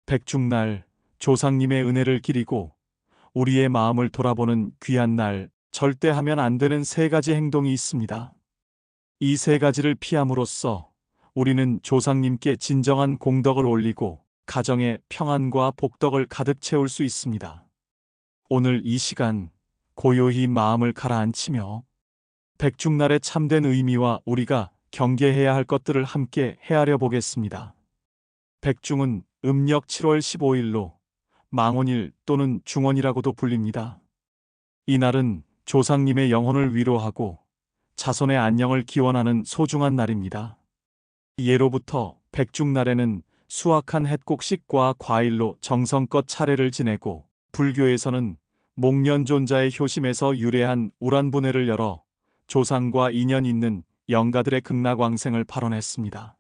백중날, 조상님의 은혜를 기리고 우리의 마음을 돌아보는 귀한 날, 절대 하면 안 되는 세 가지 행동이 있습니다. 이 세 가지를 피함으로써 우리는 조상님께 진정한 공덕을 올리고 가정의 평안과 복덕을 가득 채울 수 있습니다. 오늘 이 시간 고요히 마음을 가라앉히며 백중날의 참된 의미와 우리가 경계해야 할 것들을 함께 헤아려 보겠습니다. 백중은 음력 7월 15일로 망원일 또는 중원이라고도 불립니다. 이날은 조상님의 영혼을 위로하고 자손의 안녕을 기원하는 소중한 날입니다. 예로부터 백중날에는 수확한 햇곡식과 과일로 정성껏 차례를 지내고 불교에서는 목련존자의 효심에서 유래한 우란분해를 열어 조상과 인연 있는 영가들의 극락왕생을 발언했습니다.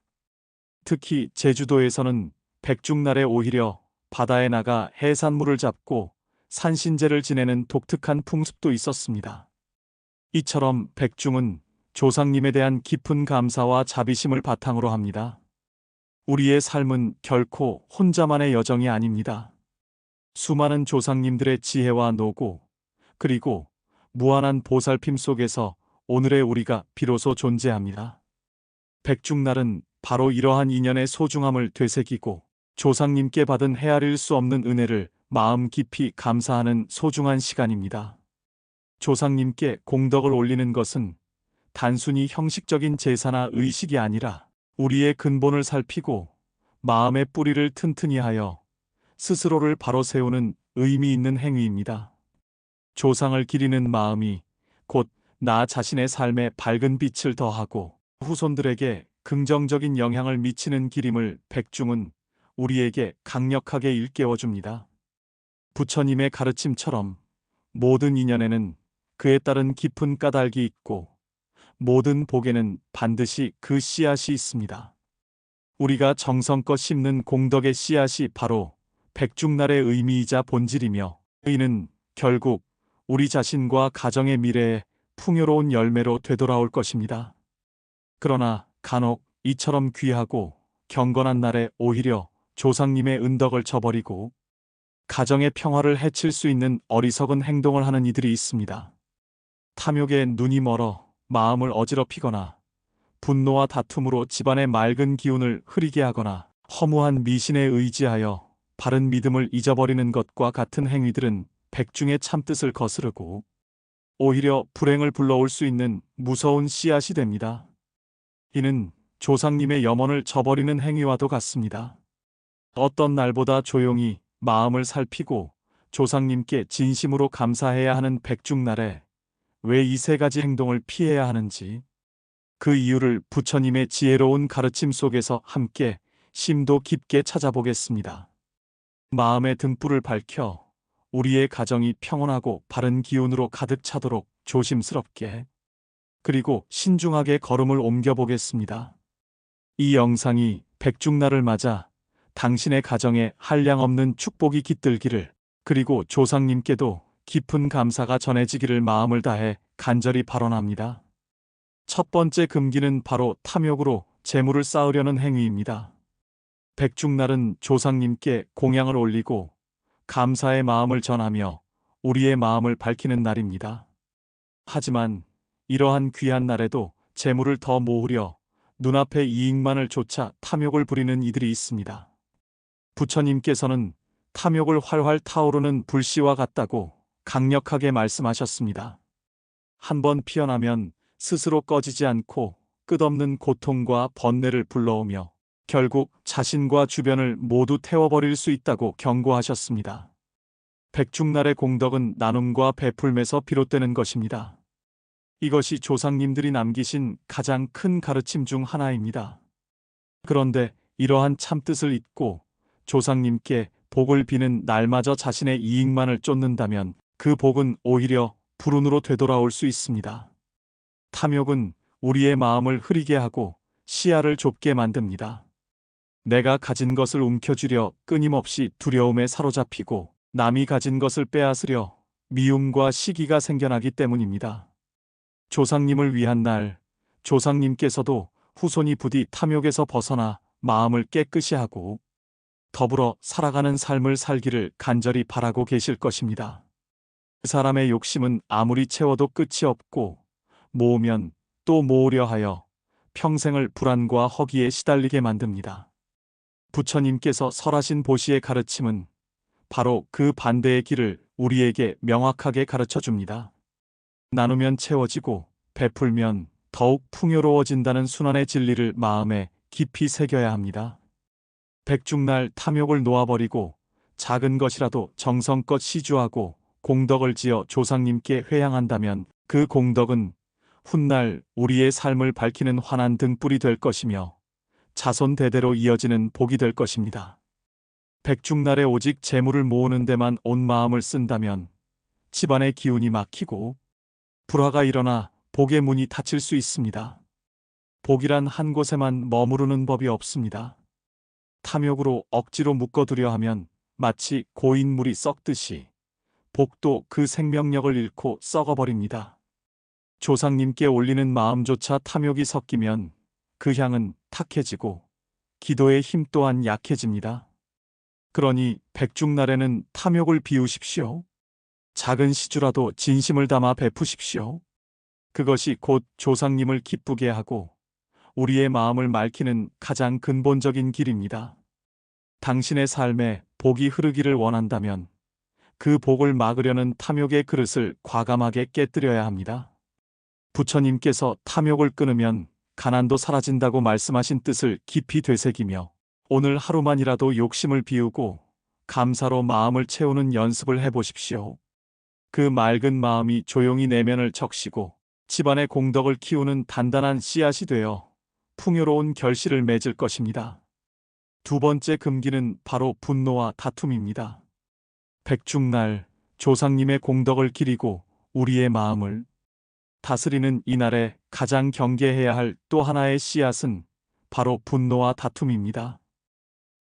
특히 제주도에서는 백중날에 오히려 바다에 나가 해산물을 잡고 산신제를 지내는 독특한 풍습도 있었습니다. 이처럼 백중은 조상님에 대한 깊은 감사와 자비심을 바탕으로 합니다. 우리의 삶은 결코 혼자만의 여정이 아닙니다. 수많은 조상님들의 지혜와 노고, 그리고 무한한 보살핌 속에서 오늘의 우리가 비로소 존재합니다. 백중날은 바로 이러한 인연의 소중함을 되새기고 조상님께 받은 헤아릴 수 없는 은혜를 마음 깊이 감사하는 소중한 시간입니다. 조상님께 공덕을 올리는 것은 단순히 형식적인 제사나 의식이 아니라 우리의 근본을 살피고 마음의 뿌리를 튼튼히 하여 스스로를 바로 세우는 의미 있는 행위입니다. 조상을 기리는 마음이 곧 나 자신의 삶에 밝은 빛을 더하고 후손들에게 긍정적인 영향을 미치는 길임을 백중은 우리에게 강력하게 일깨워줍니다. 부처님의 가르침처럼 모든 인연에는 그에 따른 깊은 까닭이 있고 모든 복에는 반드시 그 씨앗이 있습니다. 우리가 정성껏 심는 공덕의 씨앗이 바로 백중날의 의미이자 본질이며 이는 결국 우리 자신과 가정의 미래에 풍요로운 열매로 되돌아올 것입니다. 그러나 간혹 이처럼 귀하고 경건한 날에 오히려 조상님의 은덕을 저버리고 가정의 평화를 해칠 수 있는 어리석은 행동을 하는 이들이 있습니다. 탐욕에 눈이 멀어 마음을 어지럽히거나 분노와 다툼으로 집안의 맑은 기운을 흐리게 하거나 허무한 미신에 의지하여 바른 믿음을 잊어버리는 것과 같은 행위들은 백중의 참뜻을 거스르고 오히려 불행을 불러올 수 있는 무서운 씨앗이 됩니다. 이는 조상님의 염원을 저버리는 행위와도 같습니다. 어떤 날보다 조용히 마음을 살피고 조상님께 진심으로 감사해야 하는 백중날에 왜 이 세 가지 행동을 피해야 하는지 그 이유를 부처님의 지혜로운 가르침 속에서 함께 심도 깊게 찾아보겠습니다. 마음의 등불을 밝혀 우리의 가정이 평온하고 바른 기운으로 가득 차도록 조심스럽게 그리고 신중하게 걸음을 옮겨보겠습니다. 이 영상이 백중날을 맞아 당신의 가정에 한량없는 축복이 깃들기를 그리고 조상님께도 깊은 감사가 전해지기를 마음을 다해 간절히 발언합니다. 첫 번째 금기는 바로 탐욕으로 재물을 쌓으려는 행위입니다. 백중날은 조상님께 공양을 올리고 감사의 마음을 전하며 우리의 마음을 밝히는 날입니다. 하지만 이러한 귀한 날에도 재물을 더 모으려 눈앞의 이익만을 좇아 탐욕을 부리는 이들이 있습니다. 부처님께서는 탐욕을 활활 타오르는 불씨와 같다고 강력하게 말씀하셨습니다. 한번 피어나면 스스로 꺼지지 않고 끝없는 고통과 번뇌를 불러오며 결국 자신과 주변을 모두 태워버릴 수 있다고 경고하셨습니다. 백중날의 공덕은 나눔과 베풀매서 비롯되는 것입니다. 이것이 조상님들이 남기신 가장 큰 가르침 중 하나입니다. 그런데 이러한 참뜻을 잊고 조상님께 복을 비는 날마저 자신의 이익만을 쫓는다면 그 복은 오히려 불운으로 되돌아올 수 있습니다. 탐욕은 우리의 마음을 흐리게 하고 시야를 좁게 만듭니다. 내가 가진 것을 움켜쥐려 끊임없이 두려움에 사로잡히고 남이 가진 것을 빼앗으려 미움과 시기가 생겨나기 때문입니다. 조상님을 위한 날, 조상님께서도 후손이 부디 탐욕에서 벗어나 마음을 깨끗이 하고 더불어 살아가는 삶을 살기를 간절히 바라고 계실 것입니다. 그 사람의 욕심은 아무리 채워도 끝이 없고 모으면 또 모으려 하여 평생을 불안과 허기에 시달리게 만듭니다. 부처님께서 설하신 보시의 가르침은 바로 그 반대의 길을 우리에게 명확하게 가르쳐 줍니다. 나누면 채워지고 베풀면 더욱 풍요로워진다는 순환의 진리를 마음에 깊이 새겨야 합니다. 백중날 탐욕을 놓아버리고 작은 것이라도 정성껏 시주하고 공덕을 지어 조상님께 회향한다면 그 공덕은 훗날 우리의 삶을 밝히는 환한 등불이 될 것이며 자손 대대로 이어지는 복이 될 것입니다. 백중날에 오직 재물을 모으는 데만 온 마음을 쓴다면 집안의 기운이 막히고 불화가 일어나 복의 문이 닫힐 수 있습니다. 복이란 한 곳에만 머무르는 법이 없습니다. 탐욕으로 억지로 묶어두려 하면 마치 고인물이 썩듯이 복도 그 생명력을 잃고 썩어버립니다. 조상님께 올리는 마음조차 탐욕이 섞이면 그 향은 탁해지고 기도의 힘 또한 약해집니다. 그러니 백중날에는 탐욕을 비우십시오. 작은 시주라도 진심을 담아 베푸십시오. 그것이 곧 조상님을 기쁘게 하고 우리의 마음을 맑히는 가장 근본적인 길입니다. 당신의 삶에 복이 흐르기를 원한다면 그 복을 막으려는 탐욕의 그릇을 과감하게 깨뜨려야 합니다. 부처님께서 탐욕을 끊으면 가난도 사라진다고 말씀하신 뜻을 깊이 되새기며 오늘 하루만이라도 욕심을 비우고 감사로 마음을 채우는 연습을 해보십시오. 그 맑은 마음이 조용히 내면을 적시고 집안의 공덕을 키우는 단단한 씨앗이 되어 풍요로운 결실을 맺을 것입니다. 두 번째 금기는 바로 분노와 다툼입니다. 백중날 조상님의 공덕을 기리고 우리의 마음을 다스리는 이날에 가장 경계해야 할 또 하나의 씨앗은 바로 분노와 다툼입니다.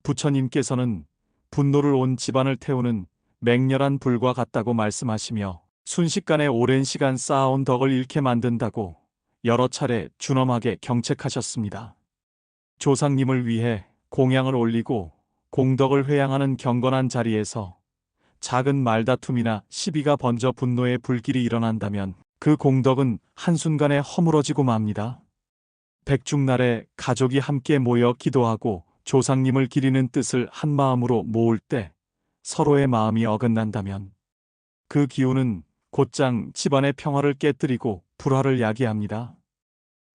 부처님께서는 분노를 온 집안을 태우는 맹렬한 불과 같다고 말씀하시며 순식간에 오랜 시간 쌓아온 덕을 잃게 만든다고 여러 차례 준엄하게 경책하셨습니다. 조상님을 위해 공양을 올리고 공덕을 회양하는 경건한 자리에서 작은 말다툼이나 시비가 번져 분노의 불길이 일어난다면 그 공덕은 한순간에 허물어지고 맙니다. 백중날에 가족이 함께 모여 기도하고 조상님을 기리는 뜻을 한 마음으로 모을 때 서로의 마음이 어긋난다면 그 기운은 곧장 집안의 평화를 깨뜨리고 불화를 야기합니다.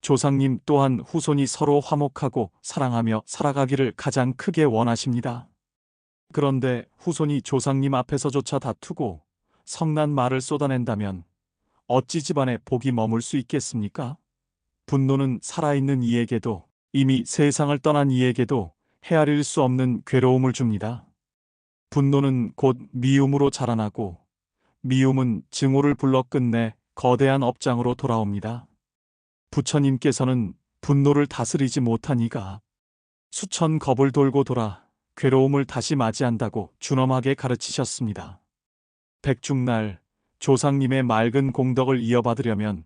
조상님 또한 후손이 서로 화목하고 사랑하며 살아가기를 가장 크게 원하십니다. 그런데 후손이 조상님 앞에서조차 다투고 성난 말을 쏟아낸다면 어찌 집안에 복이 머물 수 있겠습니까? 분노는 살아있는 이에게도 이미 세상을 떠난 이에게도 헤아릴 수 없는 괴로움을 줍니다. 분노는 곧 미움으로 자라나고 미움은 증오를 불러 끝내 거대한 업장으로 돌아옵니다. 부처님께서는 분노를 다스리지 못한 이가 수천 겁을 돌고 돌아 괴로움을 다시 맞이한다고 준엄하게 가르치셨습니다. 백중날 조상님의 맑은 공덕을 이어받으려면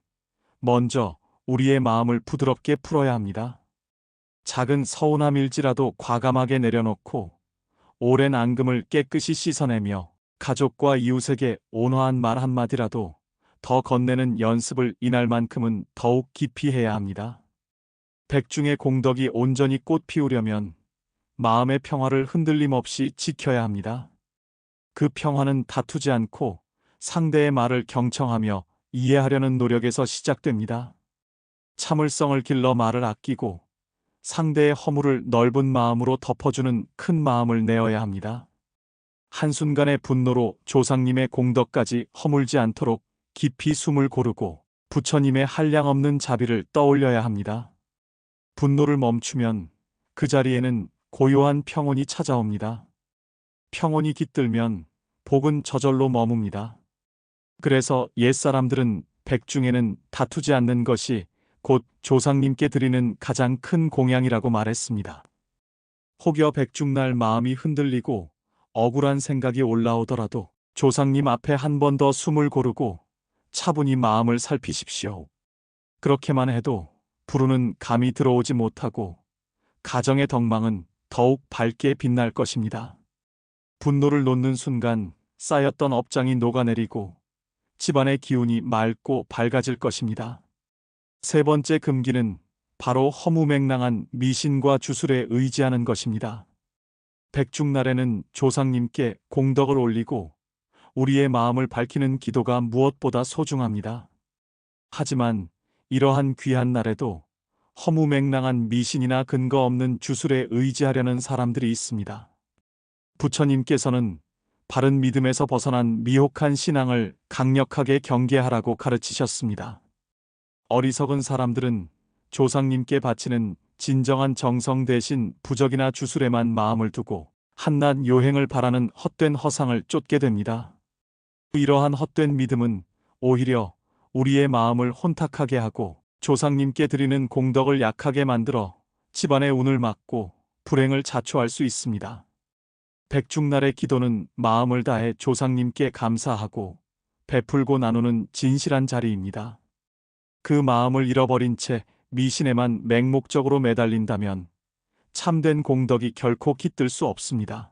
먼저 우리의 마음을 부드럽게 풀어야 합니다. 작은 서운함일지라도 과감하게 내려놓고 오랜 앙금을 깨끗이 씻어내며 가족과 이웃에게 온화한 말 한마디라도 더 건네는 연습을 이날만큼은 더욱 깊이 해야 합니다. 백중의 공덕이 온전히 꽃 피우려면 마음의 평화를 흔들림 없이 지켜야 합니다. 그 평화는 다투지 않고 상대의 말을 경청하며 이해하려는 노력에서 시작됩니다. 참을성을 길러 말을 아끼고 상대의 허물을 넓은 마음으로 덮어주는 큰 마음을 내어야 합니다. 한순간의 분노로 조상님의 공덕까지 허물지 않도록 깊이 숨을 고르고 부처님의 한량없는 자비를 떠올려야 합니다. 분노를 멈추면 그 자리에는 고요한 평온이 찾아옵니다. 평온이 깃들면 복은 저절로 머뭅니다. 그래서 옛사람들은 백중에는 다투지 않는 것이 곧 조상님께 드리는 가장 큰 공양이라고 말했습니다. 혹여 백중날 마음이 흔들리고 억울한 생각이 올라오더라도 조상님 앞에 한 번 더 숨을 고르고 차분히 마음을 살피십시오. 그렇게만 해도 불운은 감히 들어오지 못하고 가정의 덕망은 더욱 밝게 빛날 것입니다. 분노를 놓는 순간 쌓였던 업장이 녹아내리고 집안의 기운이 맑고 밝아질 것입니다. 세 번째 금기는 바로 허무맹랑한 미신과 주술에 의지하는 것입니다. 백중날에는 조상님께 공덕을 올리고 우리의 마음을 밝히는 기도가 무엇보다 소중합니다. 하지만 이러한 귀한 날에도 허무맹랑한 미신이나 근거 없는 주술에 의지하려는 사람들이 있습니다. 부처님께서는 바른 믿음에서 벗어난 미혹한 신앙을 강력하게 경계하라고 가르치셨습니다. 어리석은 사람들은 조상님께 바치는 진정한 정성 대신 부적이나 주술에만 마음을 두고 한낱 요행을 바라는 헛된 허상을 쫓게 됩니다. 이러한 헛된 믿음은 오히려 우리의 마음을 혼탁하게 하고 조상님께 드리는 공덕을 약하게 만들어 집안의 운을 막고 불행을 자초할 수 있습니다. 백중날의 기도는 마음을 다해 조상님께 감사하고 베풀고 나누는 진실한 자리입니다. 그 마음을 잃어버린 채 미신에만 맹목적으로 매달린다면 참된 공덕이 결코 깃들 수 없습니다.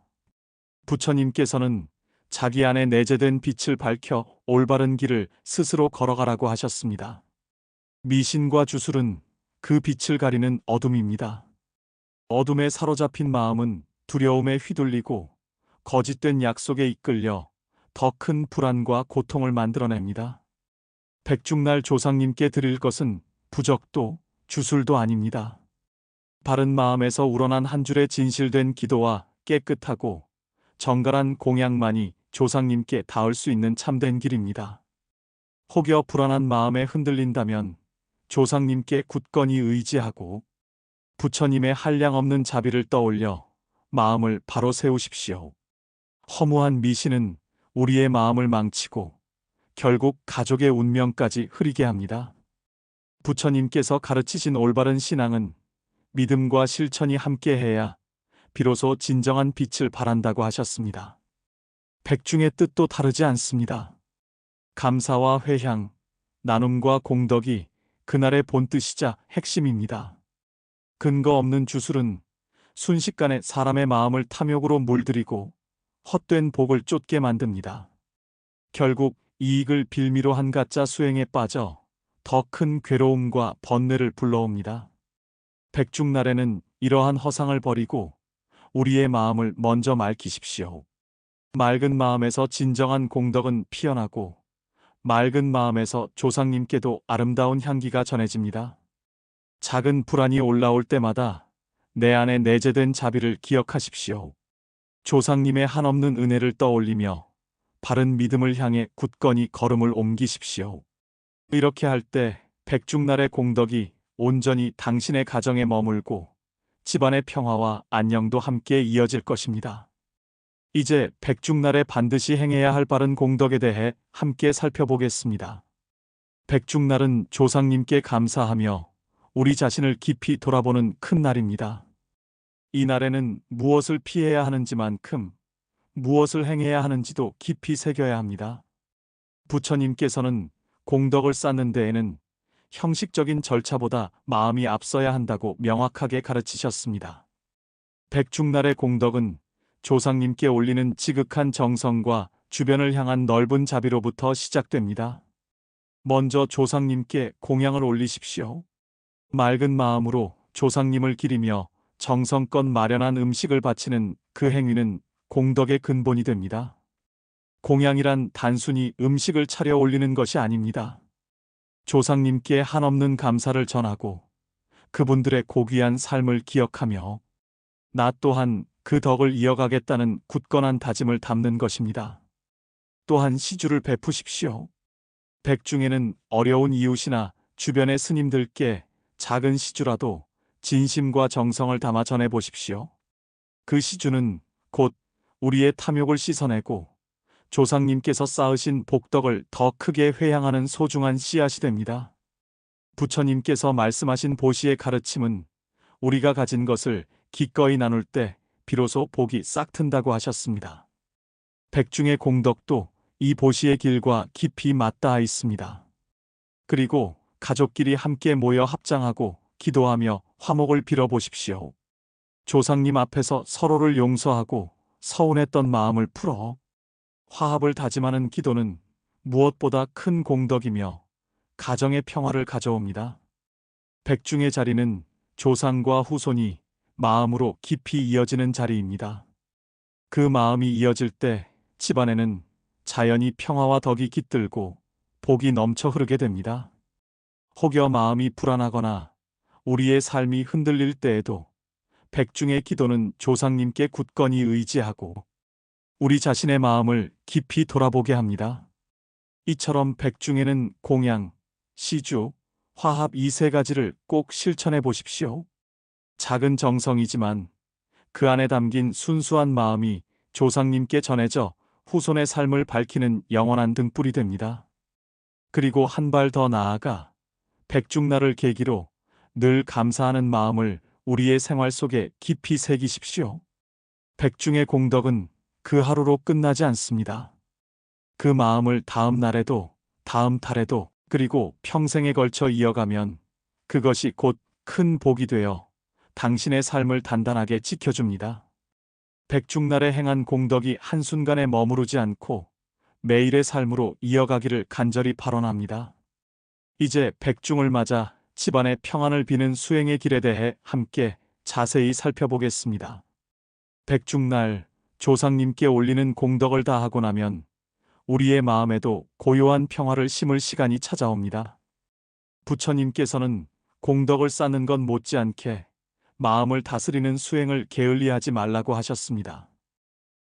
부처님께서는 자기 안에 내재된 빛을 밝혀 올바른 길을 스스로 걸어가라고 하셨습니다. 미신과 주술은 그 빛을 가리는 어둠입니다. 어둠에 사로잡힌 마음은 두려움에 휘둘리고 거짓된 약속에 이끌려 더 큰 불안과 고통을 만들어냅니다. 백중날 조상님께 드릴 것은 부적도 주술도 아닙니다. 바른 마음에서 우러난 한 줄의 진실된 기도와 깨끗하고 정갈한 공양만이 조상님께 닿을 수 있는 참된 길입니다. 혹여 불안한 마음에 흔들린다면 조상님께 굳건히 의지하고 부처님의 한량없는 자비를 떠올려 마음을 바로 세우십시오. 허무한 미신은 우리의 마음을 망치고 결국 가족의 운명까지 흐리게 합니다. 부처님께서 가르치신 올바른 신앙은 믿음과 실천이 함께해야 비로소 진정한 빛을 발한다고 하셨습니다. 백중의 뜻도 다르지 않습니다. 감사와 회향, 나눔과 공덕이 그날의 본뜻이자 핵심입니다. 근거 없는 주술은 순식간에 사람의 마음을 탐욕으로 물들이고 헛된 복을 쫓게 만듭니다. 결국 이익을 빌미로 한 가짜 수행에 빠져 더 큰 괴로움과 번뇌를 불러옵니다. 백중날에는 이러한 허상을 버리고 우리의 마음을 먼저 맑히십시오. 맑은 마음에서 진정한 공덕은 피어나고 맑은 마음에서 조상님께도 아름다운 향기가 전해집니다. 작은 불안이 올라올 때마다 내 안에 내재된 자비를 기억하십시오. 조상님의 한없는 은혜를 떠올리며 바른 믿음을 향해 굳건히 걸음을 옮기십시오. 이렇게 할 때 백중날의 공덕이 온전히 당신의 가정에 머물고 집안의 평화와 안녕도 함께 이어질 것입니다. 이제 백중날에 반드시 행해야 할 바른 공덕에 대해 함께 살펴보겠습니다. 백중날은 조상님께 감사하며 우리 자신을 깊이 돌아보는 큰 날입니다. 이 날에는 무엇을 피해야 하는지만큼 무엇을 행해야 하는지도 깊이 새겨야 합니다. 부처님께서는 공덕을 쌓는 데에는 형식적인 절차보다 마음이 앞서야 한다고 명확하게 가르치셨습니다. 백중날의 공덕은 조상님께 올리는 지극한 정성과 주변을 향한 넓은 자비로부터 시작됩니다. 먼저 조상님께 공양을 올리십시오. 맑은 마음으로 조상님을 기리며 정성껏 마련한 음식을 바치는 그 행위는 공덕의 근본이 됩니다. 공양이란 단순히 음식을 차려 올리는 것이 아닙니다. 조상님께 한없는 감사를 전하고 그분들의 고귀한 삶을 기억하며 나 또한 그 덕을 이어가겠다는 굳건한 다짐을 담는 것입니다. 또한 시주를 베푸십시오. 백중에는 어려운 이웃이나 주변의 스님들께 작은 시주라도 진심과 정성을 담아 전해보십시오. 그 시주는 곧 우리의 탐욕을 씻어내고 조상님께서 쌓으신 복덕을 더 크게 회양하는 소중한 씨앗이 됩니다. 부처님께서 말씀하신 보시의 가르침은 우리가 가진 것을 기꺼이 나눌 때 비로소 복이 싹 튼다고 하셨습니다. 백중의 공덕도 이 보시의 길과 깊이 맞닿아 있습니다. 그리고 가족끼리 함께 모여 합장하고 기도하며 화목을 빌어보십시오. 조상님 앞에서 서로를 용서하고 서운했던 마음을 풀어 화합을 다짐하는 기도는 무엇보다 큰 공덕이며 가정의 평화를 가져옵니다. 백중의 자리는 조상과 후손이 마음으로 깊이 이어지는 자리입니다. 그 마음이 이어질 때 집안에는 자연히 평화와 덕이 깃들고 복이 넘쳐 흐르게 됩니다. 혹여 마음이 불안하거나 우리의 삶이 흔들릴 때에도 백중의 기도는 조상님께 굳건히 의지하고 우리 자신의 마음을 깊이 돌아보게 합니다. 이처럼 백중에는 공양, 시주, 화합 이 세 가지를 꼭 실천해 보십시오. 작은 정성이지만 그 안에 담긴 순수한 마음이 조상님께 전해져 후손의 삶을 밝히는 영원한 등불이 됩니다. 그리고 한 발 더 나아가 백중날을 계기로 늘 감사하는 마음을 우리의 생활 속에 깊이 새기십시오. 백중의 공덕은 그 하루로 끝나지 않습니다. 그 마음을 다음 날에도, 다음 달에도, 그리고 평생에 걸쳐 이어가면 그것이 곧 큰 복이 되어 당신의 삶을 단단하게 지켜줍니다. 백중날에 행한 공덕이 한순간에 머무르지 않고 매일의 삶으로 이어가기를 간절히 발언합니다. 이제 백중을 맞아 집안의 평안을 비는 수행의 길에 대해 함께 자세히 살펴보겠습니다. 백중날 조상님께 올리는 공덕을 다하고 나면 우리의 마음에도 고요한 평화를 심을 시간이 찾아옵니다. 부처님께서는 공덕을 쌓는 것 못지않게 마음을 다스리는 수행을 게을리하지 말라고 하셨습니다.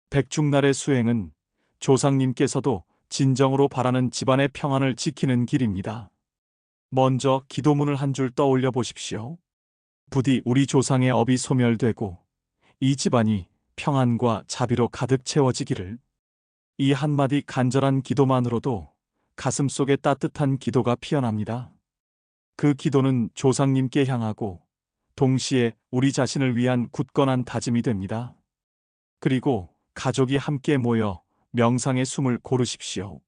백중날의 수행은 조상님께서도 진정으로 바라는 집안의 평안을 지키는 길입니다. 먼저 기도문을 한 줄 떠올려 보십시오. 부디 우리 조상의 업이 소멸되고 이 집안이 평안과 자비로 가득 채워지기를. 이 한마디 간절한 기도만으로도 가슴속에 따뜻한 기도가 피어납니다. 그 기도는 조상님께 향하고 동시에 우리 자신을 위한 굳건한 다짐이 됩니다. 그리고 가족이 함께 모여 명상의 숨을 고르십시오.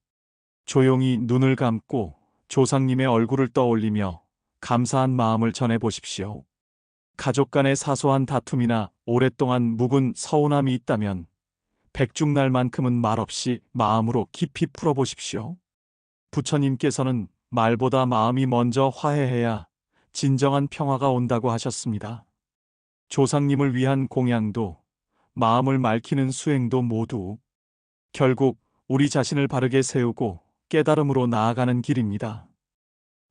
조용히 눈을 감고 조상님의 얼굴을 떠올리며 감사한 마음을 전해 보십시오. 가족 간의 사소한 다툼이나 오랫동안 묵은 서운함이 있다면 백중날만큼은 말없이 마음으로 깊이 풀어보십시오. 부처님께서는 말보다 마음이 먼저 화해해야 진정한 평화가 온다고 하셨습니다. 조상님을 위한 공양도 마음을 맑히는 수행도 모두 결국 우리 자신을 바르게 세우고 깨달음으로 나아가는 길입니다.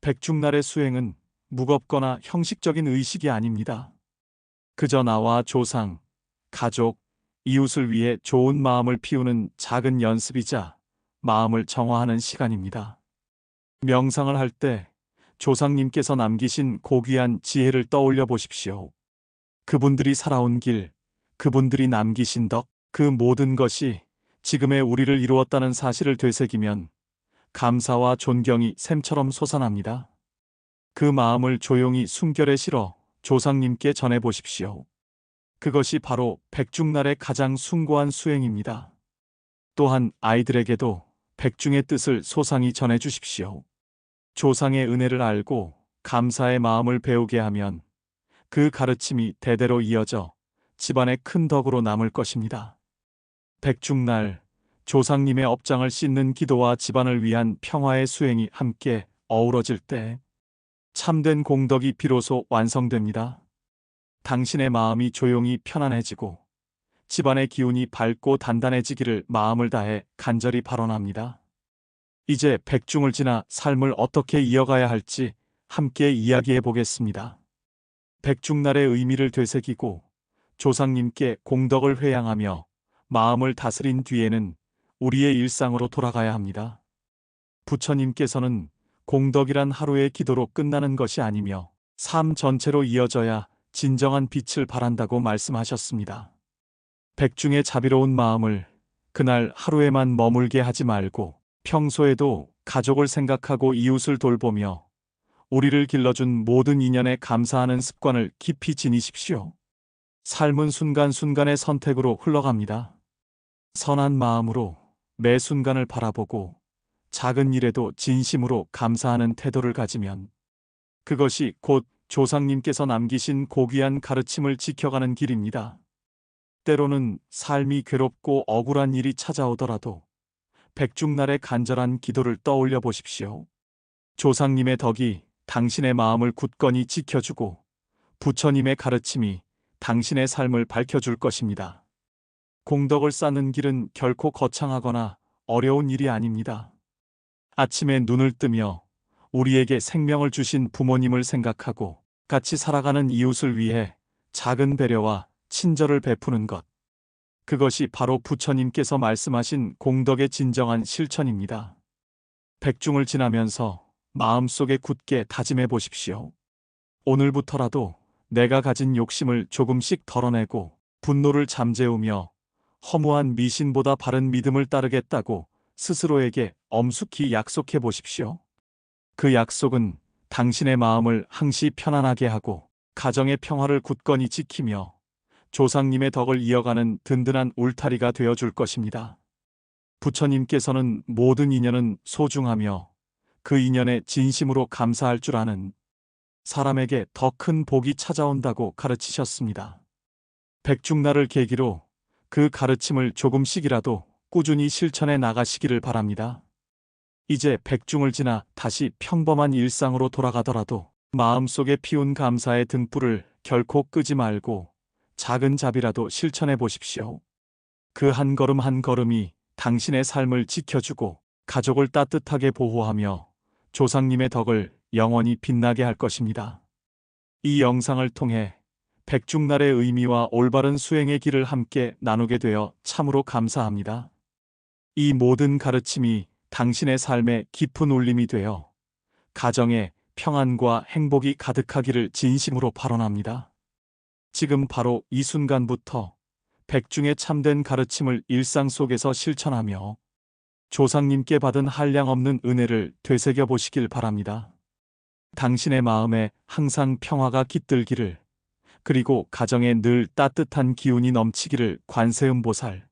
백중날의 수행은 무겁거나 형식적인 의식이 아닙니다. 그저 나와 조상, 가족, 이웃을 위해 좋은 마음을 피우는 작은 연습이자 마음을 정화하는 시간입니다. 명상을 할 때 조상님께서 남기신 고귀한 지혜를 떠올려 보십시오. 그분들이 살아온 길, 그분들이 남기신 덕, 그 모든 것이 지금의 우리를 이루었다는 사실을 되새기면 감사와 존경이 샘처럼 솟아납니다. 그 마음을 조용히 숨결에 실어 조상님께 전해 보십시오. 그것이 바로 백중날의 가장 숭고한 수행입니다. 또한 아이들에게도 백중의 뜻을 소상히 전해 주십시오. 조상의 은혜를 알고 감사의 마음을 배우게 하면 그 가르침이 대대로 이어져 집안의 큰 덕으로 남을 것입니다. 백중날 조상님의 업장을 씻는 기도와 집안을 위한 평화의 수행이 함께 어우러질 때 참된 공덕이 비로소 완성됩니다. 당신의 마음이 조용히 편안해지고 집안의 기운이 밝고 단단해지기를 마음을 다해 간절히 발언합니다. 이제 백중을 지나 삶을 어떻게 이어가야 할지 함께 이야기해 보겠습니다. 백중날의 의미를 되새기고 조상님께 공덕을 회양하며 마음을 다스린 뒤에는 우리의 일상으로 돌아가야 합니다. 부처님께서는 공덕이란 하루의 기도로 끝나는 것이 아니며 삶 전체로 이어져야 진정한 빛을 발한다고 말씀하셨습니다. 백중의 자비로운 마음을 그날 하루에만 머물게 하지 말고 평소에도 가족을 생각하고 이웃을 돌보며 우리를 길러준 모든 인연에 감사하는 습관을 깊이 지니십시오. 삶은 순간순간의 선택으로 흘러갑니다. 선한 마음으로 매 순간을 바라보고 작은 일에도 진심으로 감사하는 태도를 가지면 그것이 곧 조상님께서 남기신 고귀한 가르침을 지켜가는 길입니다. 때로는 삶이 괴롭고 억울한 일이 찾아오더라도 백중날의 간절한 기도를 떠올려 보십시오. 조상님의 덕이 당신의 마음을 굳건히 지켜주고 부처님의 가르침이 당신의 삶을 밝혀줄 것입니다. 공덕을 쌓는 길은 결코 거창하거나 어려운 일이 아닙니다. 아침에 눈을 뜨며 우리에게 생명을 주신 부모님을 생각하고 같이 살아가는 이웃을 위해 작은 배려와 친절을 베푸는 것. 그것이 바로 부처님께서 말씀하신 공덕의 진정한 실천입니다. 백중을 지나면서 마음속에 굳게 다짐해 보십시오. 오늘부터라도 내가 가진 욕심을 조금씩 덜어내고 분노를 잠재우며 허무한 미신보다 바른 믿음을 따르겠다고 스스로에게 엄숙히 약속해 보십시오. 그 약속은 당신의 마음을 항시 편안하게 하고 가정의 평화를 굳건히 지키며 조상님의 덕을 이어가는 든든한 울타리가 되어 줄 것입니다. 부처님께서는 모든 인연은 소중하며 그 인연에 진심으로 감사할 줄 아는 사람에게 더 큰 복이 찾아온다고 가르치셨습니다. 백중날을 계기로 그 가르침을 조금씩이라도 꾸준히 실천해 나가시기를 바랍니다. 이제 백중을 지나 다시 평범한 일상으로 돌아가더라도 마음속에 피운 감사의 등불을 결코 끄지 말고 작은 자비라도 실천해 보십시오. 그 한 걸음 한 걸음이 당신의 삶을 지켜주고 가족을 따뜻하게 보호하며 조상님의 덕을 영원히 빛나게 할 것입니다. 이 영상을 통해 백중날의 의미와 올바른 수행의 길을 함께 나누게 되어 참으로 감사합니다. 이 모든 가르침이 당신의 삶에 깊은 울림이 되어 가정에 평안과 행복이 가득하기를 진심으로 발언합니다. 지금 바로 이 순간부터 백중의 참된 가르침을 일상 속에서 실천하며 조상님께 받은 한량없는 은혜를 되새겨 보시길 바랍니다. 당신의 마음에 항상 평화가 깃들기를, 그리고 가정에 늘 따뜻한 기운이 넘치기를 관세음보살